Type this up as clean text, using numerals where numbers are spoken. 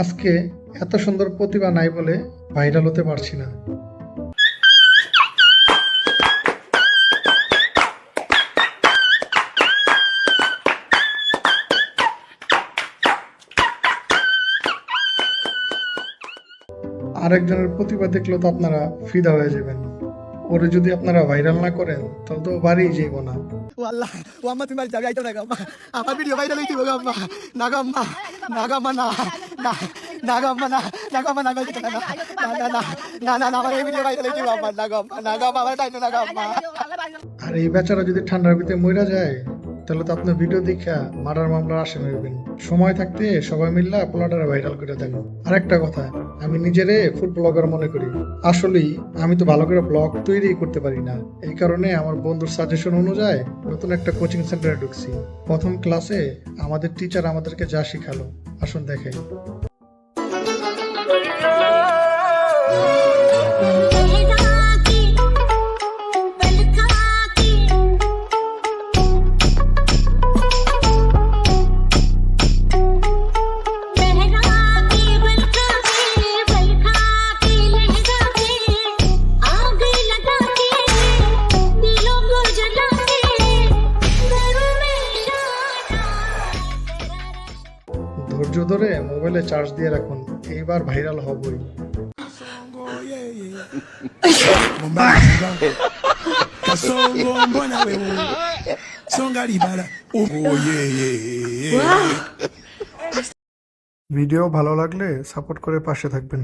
আজকে এত সুন্দর প্রতিভা নাই বলে ভাইরাল হতে পারছি না। আরেকজনের প্রতিভা দেখলে তো আপনারা ফিদা হয়ে যাবেন। ওরে যদি আপনারা ভাইরাল না করেন তাহলে তো বাড়িই যাইব না। ও আল্লাহ, ও আম্মা তুমি যাবে আইতো না গাম্মা, আমার ভিডিও ভাইরাল হইতে হবে গাম্মা, না গাম্মা, না গাম্মা, না না না গাম্মা, না না গাম্মা, না গাইতো না, না না না না না আমার এই ভিডিও ভাইরাল হইতে হবে আম্মা, না গাম্মা, না গাম্মা, আমার টাইতো না গাম্মা। আর এই বেচারা যদি ঠান্ডার ভিতরে মইরা যায় তাহলে তো আপনার ভিডিও দেখা মার্ডার মামলার আসামি হইবেন। সময় থাকতে সবাই মিল্লা পোলাটারে ভাইরাল করে দেন। আর একটা কথা, আমি নিজেরে ফুড ব্লগার মনে করি। আসলেই আমি তো ভালো করে ব্লগ তৈরি করতে পারি না। এই কারণে আমার বন্ধুর সাজেশন অনুযায়ী নতুন একটা কোচিং সেন্টারে ঢুকছি। প্রথম ক্লাসে আমাদের টিচার আমাদেরকে যা শিখালো, আসুন দেখাই। ধৈর্য ধরে মোবাইলে চার্জ দিয়ে রাখুন, এইবার ভাইরাল হবই। ভিডিও ভালো লাগলে সাপোর্ট করে পাশে থাকবেন।